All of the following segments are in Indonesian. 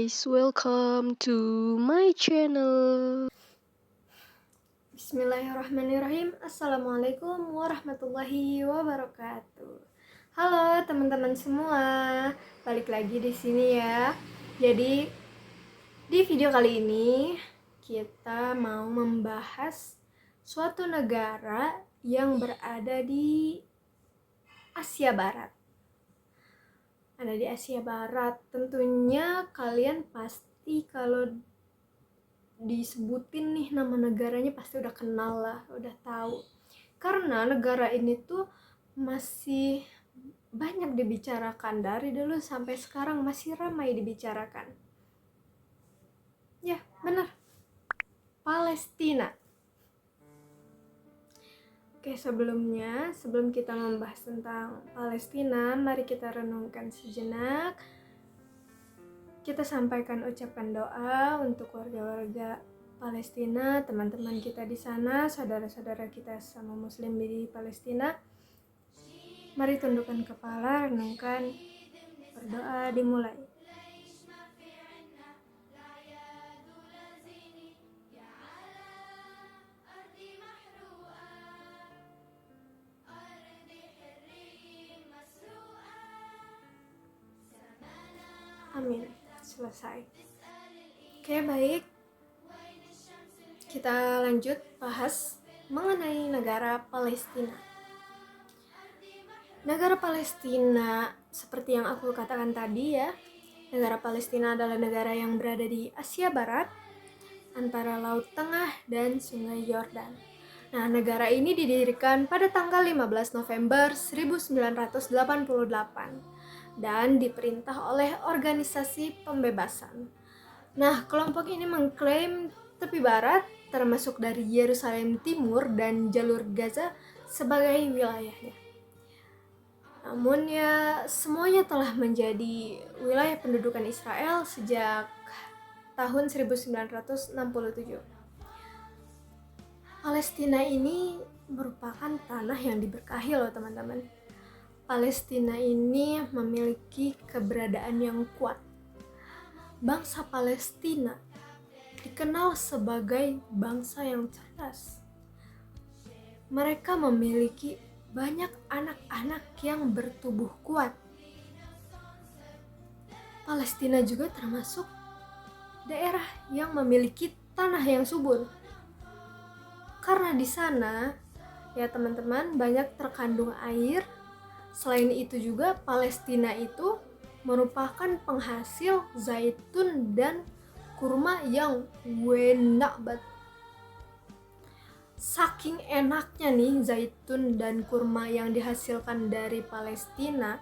guys, welcome to my channel. Bismillahirrahmanirrahim. Assalamualaikum warahmatullahi wabarakatuh. Halo teman-teman semua, balik lagi di sini ya. Jadi di video kali ini kita mau membahas suatu negara yang berada di Asia Barat. Ada di Asia Barat, tentunya kalian pasti kalau disebutin nih nama negaranya pasti udah kenal lah, udah tahu. Karena negara ini tuh masih banyak dibicarakan dari dulu sampai sekarang, masih ramai dibicarakan. Ya, benar. Palestina. Oke, sebelum kita membahas tentang Palestina, mari kita renungkan sejenak. Kita sampaikan ucapan doa untuk warga-warga Palestina, teman-teman kita di sana, saudara-saudara kita sama muslim di Palestina. Mari tundukkan kepala, renungkan, berdoa, dimulai. Amin. Selesai. Oke, baik. Kita lanjut bahas mengenai negara Palestina. Negara Palestina, seperti yang aku katakan tadi ya, negara Palestina adalah negara yang berada di Asia Barat, antara Laut Tengah dan Sungai Yordan. Nah, negara ini didirikan pada tanggal 15 November 1988 dan diperintah oleh Organisasi Pembebasan. Nah, kelompok ini mengklaim tepi barat, termasuk dari Yerusalem Timur dan jalur Gaza sebagai wilayahnya. Namun ya, semuanya telah menjadi wilayah pendudukan Israel sejak tahun 1967. Palestina ini merupakan tanah yang diberkahi loh teman-teman. Palestina ini memiliki keberadaan yang kuat. Bangsa Palestina dikenal sebagai bangsa yang cerdas. Mereka memiliki banyak anak-anak yang bertubuh kuat. Palestina juga termasuk daerah yang memiliki tanah yang subur. Karena di sana, ya teman-teman, banyak terkandung air. Selain itu juga Palestina itu merupakan penghasil zaitun dan kurma yang enak banget. Saking enaknya nih zaitun dan kurma yang dihasilkan dari Palestina,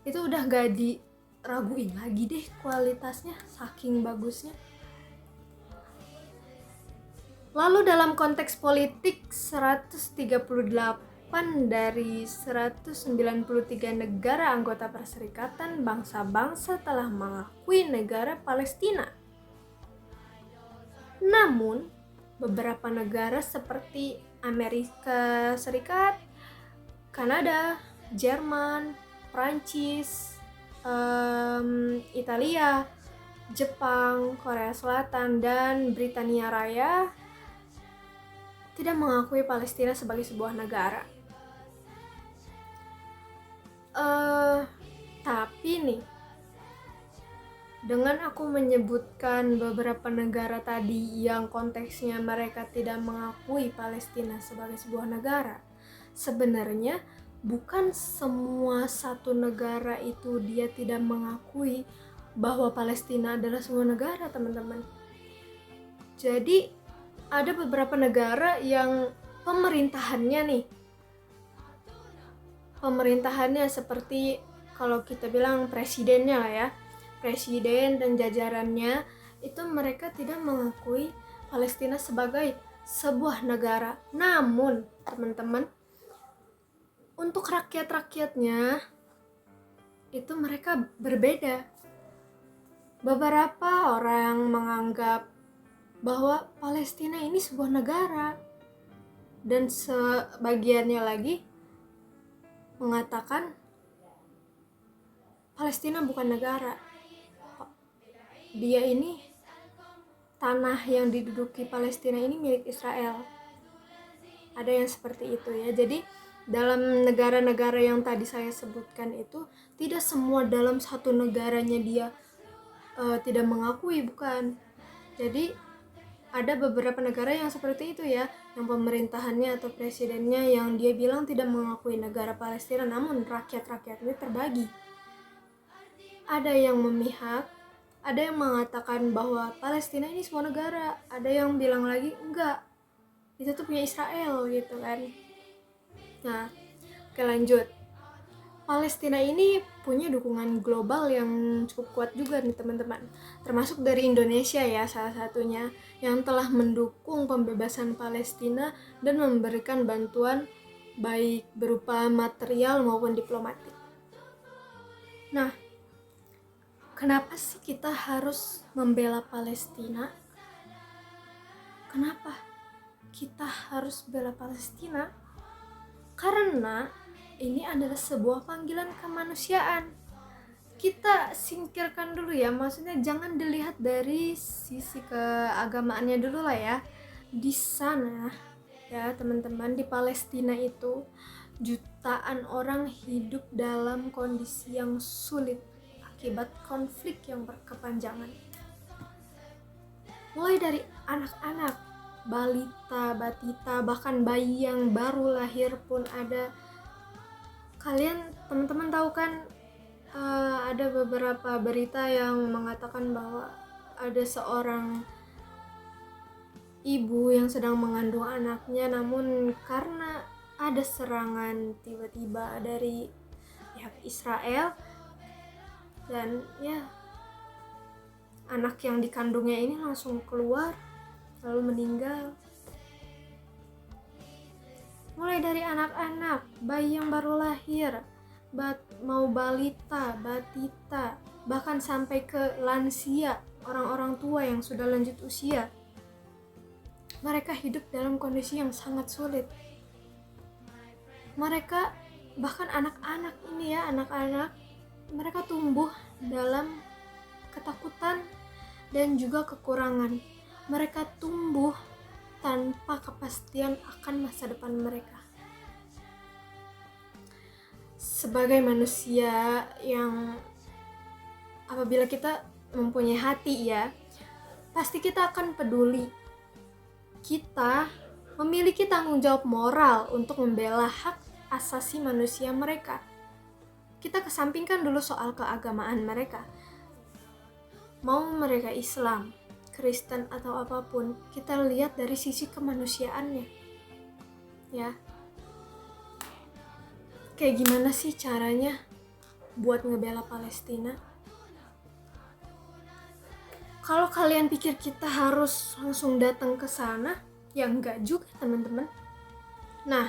itu udah gak diraguin lagi deh kualitasnya, saking bagusnya. Lalu dalam konteks politik, 138 dari 193 negara anggota Perserikatan Bangsa-Bangsa telah mengakui negara Palestina. Namun, beberapa negara seperti Amerika Serikat, Kanada, Jerman, Prancis, Italia, Jepang, Korea Selatan, dan Britania Raya tidak mengakui Palestina sebagai sebuah negara. Tapi nih, dengan aku menyebutkan beberapa negara tadi yang konteksnya mereka tidak mengakui Palestina sebagai sebuah negara, sebenarnya bukan semua satu negara itu dia tidak mengakui bahwa Palestina adalah sebuah negara, teman-teman. Jadi ada beberapa negara yang pemerintahannya seperti kalau kita bilang presidennya lah ya, presiden dan jajarannya itu mereka tidak mengakui Palestina sebagai sebuah negara. Namun teman-teman, untuk rakyat-rakyatnya itu mereka berbeda. Beberapa orang menganggap bahwa Palestina ini sebuah negara, dan sebagiannya lagi mengatakan Palestina bukan negara. dia ini tanah yang diduduki Palestina ini milik Israel. Ada yang seperti itu ya. Jadi dalam negara-negara yang tadi saya sebutkan itu tidak semua dalam satu negaranya dia tidak mengakui, bukan. Jadi ada beberapa negara yang seperti itu ya, yang pemerintahannya atau presidennya yang dia bilang tidak mengakui negara Palestina, namun rakyat-rakyatnya terbagi. Ada yang memihak, ada yang mengatakan bahwa Palestina ini semua negara, ada yang bilang lagi enggak, itu tuh punya Israel gitu kan. Nah, oke lanjut. Palestina ini punya dukungan global yang cukup kuat juga nih teman-teman, termasuk dari Indonesia ya salah satunya, yang telah mendukung pembebasan Palestina dan memberikan bantuan baik berupa material maupun diplomatik. Nah, kenapa sih kita harus membela Palestina? Kenapa kita harus bela Palestina? Karena ini adalah sebuah panggilan kemanusiaan. Kita singkirkan dulu ya, maksudnya jangan dilihat dari sisi keagamaannya dulu lah ya. Di sana ya teman-teman, di Palestina itu jutaan orang hidup dalam kondisi yang sulit akibat konflik yang berkepanjangan. Mulai dari anak-anak, balita, batita, bahkan bayi yang baru lahir pun ada. Kalian teman-teman tahu kan, ada beberapa berita yang mengatakan bahwa ada seorang ibu yang sedang mengandung anaknya, namun karena ada serangan tiba-tiba dari pihak Israel, dan ya anak yang dikandungnya ini langsung keluar lalu meninggal. Mulai dari anak-anak, bayi yang baru lahir, mau balita, batita, bahkan sampai ke lansia, orang-orang tua yang sudah lanjut usia. Mereka hidup dalam kondisi yang sangat sulit. Mereka, bahkan anak-anak ini ya, anak-anak, mereka tumbuh dalam ketakutan dan juga kekurangan. Mereka tumbuh tanpa kepastian akan masa depan mereka. Sebagai manusia yang apabila kita mempunyai hati ya, pasti kita akan peduli. Kita memiliki tanggung jawab moral untuk membela hak asasi manusia mereka. Kita kesampingkan dulu soal keagamaan mereka. Mau mereka Islam, Kristen atau apapun, kita lihat dari sisi kemanusiaannya. Ya. Kayak gimana sih caranya buat ngebela Palestina? Kalau kalian pikir kita harus langsung datang ke sana, ya enggak juga teman-teman. Nah,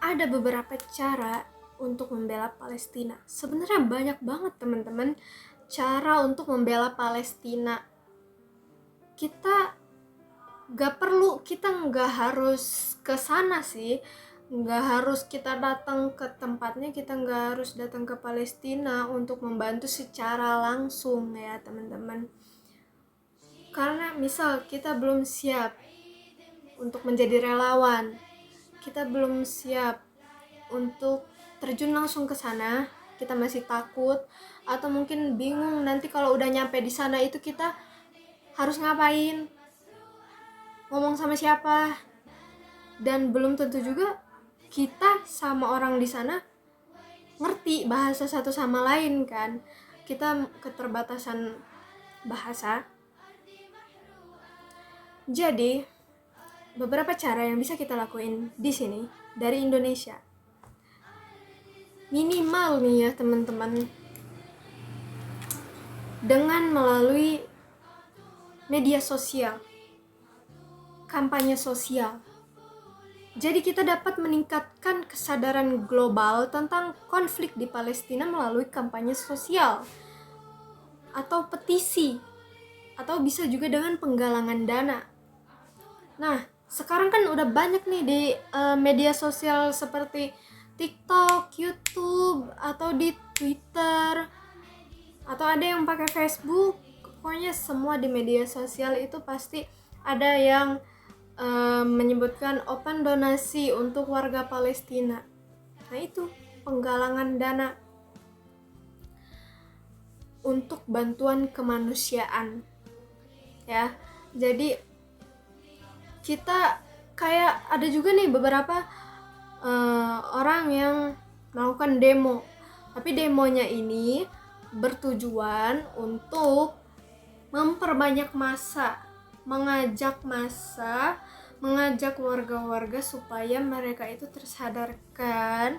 ada beberapa cara untuk membela Palestina. Sebenarnya banyak banget teman-teman cara untuk membela Palestina. Kita nggak harus ke sana sih, nggak harus kita datang ke tempatnya, kita nggak harus datang ke Palestina untuk membantu secara langsung ya teman-teman. Karena misal kita belum siap untuk menjadi relawan, kita belum siap untuk terjun langsung ke sana, kita masih takut atau mungkin bingung nanti kalau udah nyampe di sana itu kita harus ngapain, ngomong sama siapa, dan belum tentu juga kita sama orang di sana ngerti bahasa satu sama lain kan. Kita keterbatasan bahasa. Jadi beberapa cara yang bisa kita lakuin di sini dari Indonesia. Minimal nih ya teman-teman, dengan melalui media sosial, kampanye sosial. Jadi kita dapat meningkatkan kesadaran global tentang konflik di Palestina melalui kampanye sosial atau petisi, atau bisa juga dengan penggalangan dana. Nah, sekarang kan udah banyak nih di media sosial seperti TikTok, YouTube, atau di Twitter, atau ada yang pakai Facebook. pokoknya semua di media sosial itu pasti ada yang menyebutkan open donasi untuk warga Palestina. Nah itu penggalangan dana untuk bantuan kemanusiaan ya. Jadi kita kayak ada juga nih beberapa orang yang melakukan demo, tapi demonya ini bertujuan untuk memperbanyak massa, mengajak warga-warga supaya mereka itu tersadarkan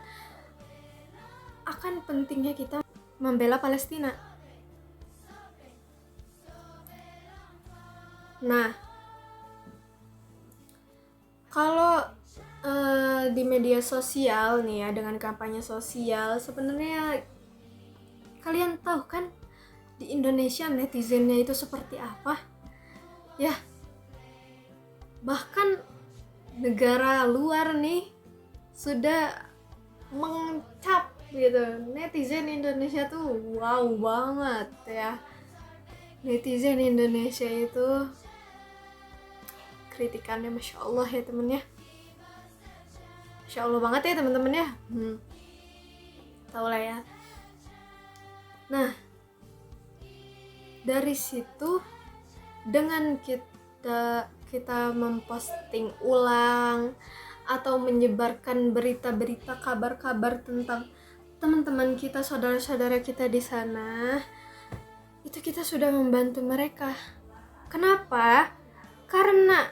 akan pentingnya kita membela Palestina. Nah, kalau di media sosial nih ya, dengan kampanye sosial, sebenarnya kalian tahu kan di Indonesia netizennya itu seperti apa? Ya, bahkan negara luar nih sudah mengcap gitu. Netizen Indonesia tuh wow banget ya. Netizen Indonesia itu kritikannya Masya Allah ya temen ya. Masya Allah banget ya teman-teman ya. Tau lah ya. Nah, dari situ dengan kita memposting ulang atau menyebarkan berita-berita, kabar-kabar tentang teman-teman kita, saudara-saudara kita di sana, itu kita sudah membantu mereka. Kenapa? Karena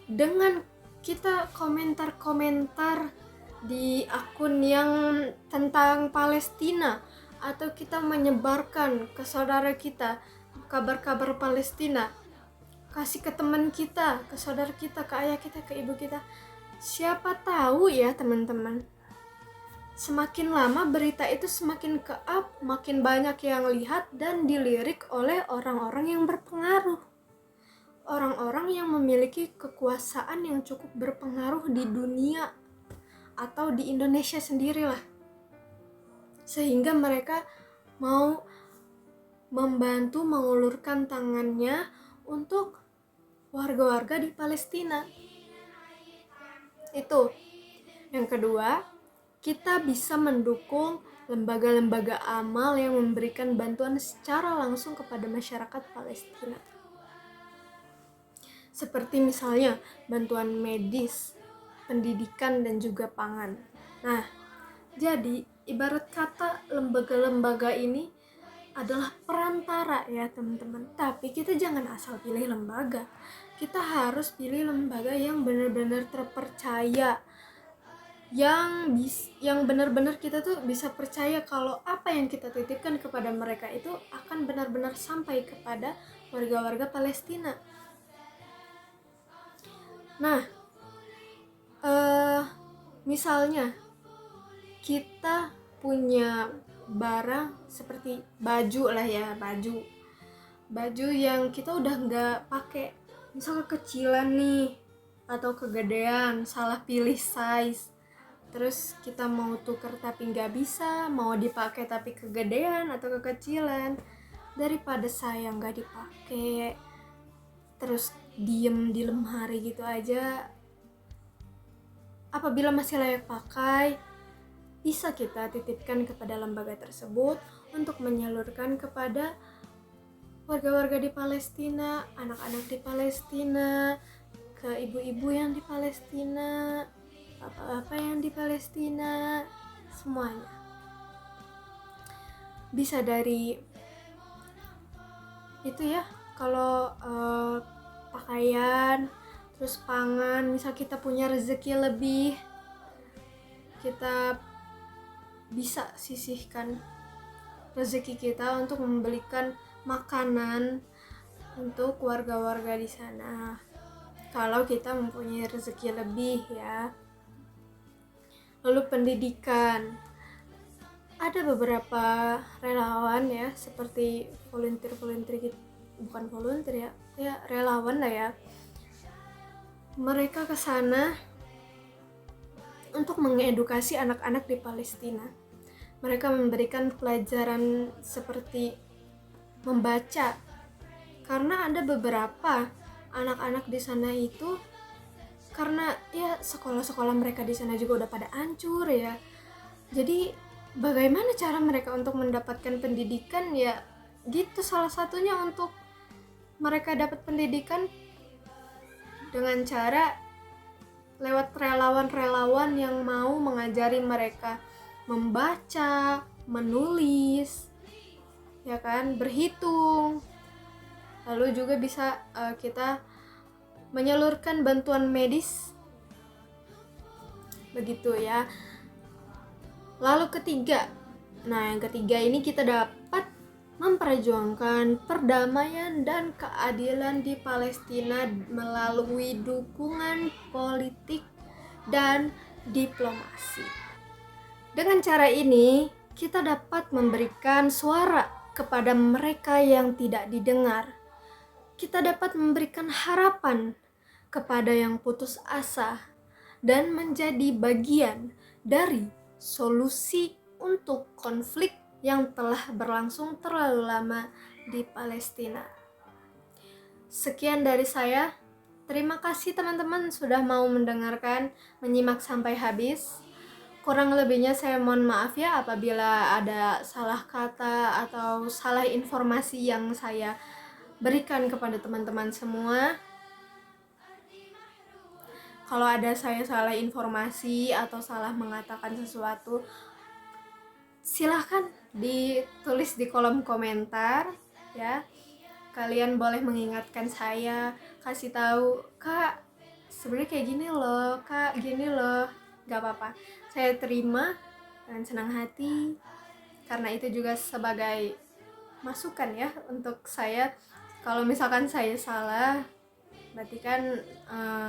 dengan kita komentar-komentar di akun yang tentang Palestina, atau kita menyebarkan ke saudara kita kabar-kabar Palestina, kasih ke teman kita, ke saudara kita, ke ayah kita, ke ibu kita, siapa tahu ya teman-teman, semakin lama berita itu semakin ke-up, makin banyak yang lihat dan dilirik oleh orang-orang yang berpengaruh, orang-orang yang memiliki kekuasaan yang cukup berpengaruh di dunia atau di Indonesia sendirilah, sehingga mereka mau membantu mengulurkan tangannya untuk warga-warga di Palestina. Itu. Yang kedua, kita bisa mendukung lembaga-lembaga amal yang memberikan bantuan secara langsung kepada masyarakat Palestina. Seperti misalnya bantuan medis, pendidikan, dan juga pangan. Nah, jadi ibarat kata lembaga-lembaga ini adalah perantara ya teman-teman. Tapi kita jangan asal pilih lembaga. Kita harus pilih lembaga yang benar-benar terpercaya, yang benar-benar kita tuh bisa percaya kalau apa yang kita titipkan kepada mereka itu akan benar-benar sampai kepada warga-warga Palestina. Nah, misalnya kita punya barang seperti baju lah ya, baju yang kita udah nggak pakai, misal kekecilan nih atau kegedean, salah pilih size, terus kita mau tuker tapi nggak bisa, mau dipakai tapi kegedean atau kekecilan, daripada sayang nggak dipakai terus diem di lemari gitu aja, apabila masih layak pakai, bisa kita titipkan kepada lembaga tersebut untuk menyalurkan kepada warga-warga di Palestina, anak-anak di Palestina, ke ibu-ibu yang di Palestina, bapak-bapak yang di Palestina, semuanya. Bisa dari itu ya, kalau pakaian, terus pangan, misal kita punya rezeki lebih, kita bisa sisihkan rezeki kita untuk membelikan makanan untuk warga-warga di sana kalau kita mempunyai rezeki lebih ya. Lalu pendidikan, ada beberapa relawan ya, seperti volunteer gitu, bukan volunteer ya relawan lah ya, mereka kesana untuk mengedukasi anak-anak di Palestina. Mereka memberikan pelajaran seperti membaca, karena ada beberapa anak-anak di sana itu, karena ya sekolah-sekolah mereka di sana juga udah pada hancur ya. Jadi bagaimana cara mereka untuk mendapatkan pendidikan ya gitu, salah satunya untuk mereka dapat pendidikan dengan cara lewat relawan-relawan yang mau mengajari mereka membaca, menulis, ya kan, berhitung. Lalu juga bisa kita menyalurkan bantuan medis, begitu ya. Lalu yang ketiga ini kita dapat memperjuangkan perdamaian dan keadilan di Palestina melalui dukungan politik dan diplomasi. Dengan cara ini, kita dapat memberikan suara kepada mereka yang tidak didengar. Kita dapat memberikan harapan kepada yang putus asa dan menjadi bagian dari solusi untuk konflik yang telah berlangsung terlalu lama di Palestina. Sekian dari saya. Terima kasih teman-teman sudah mau mendengarkan, menyimak sampai habis. Kurang lebihnya saya mohon maaf ya apabila ada salah kata atau salah informasi yang saya berikan kepada teman-teman semua. Kalau ada saya salah informasi atau salah mengatakan sesuatu, silahkan ditulis di kolom komentar ya. Kalian boleh mengingatkan saya, kasih tahu, Kak sebenarnya kayak gini loh, Kak gini loh. Gak apa-apa, saya terima dengan senang hati, karena itu juga sebagai masukan ya untuk saya. Kalau misalkan saya salah, berarti kan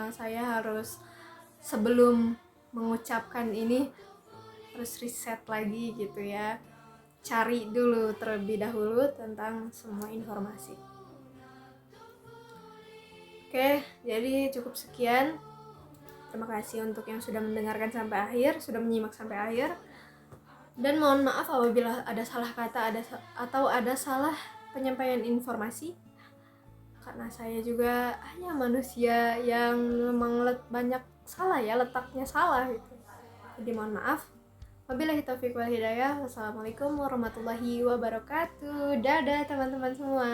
saya harus sebelum mengucapkan ini harus riset lagi gitu ya, cari dulu terlebih dahulu tentang semua informasi. Oke, jadi cukup sekian. Terima kasih untuk yang sudah mendengarkan sampai akhir, sudah menyimak sampai akhir. Dan mohon maaf apabila ada salah kata atau ada salah penyampaian informasi, karena saya juga hanya manusia yang memang banyak salah ya, letaknya salah gitu. Jadi mohon maaf. Wabillahi taufiq wal hidayah. Wassalamualaikum warahmatullahi wabarakatuh. Dadah teman-teman semua.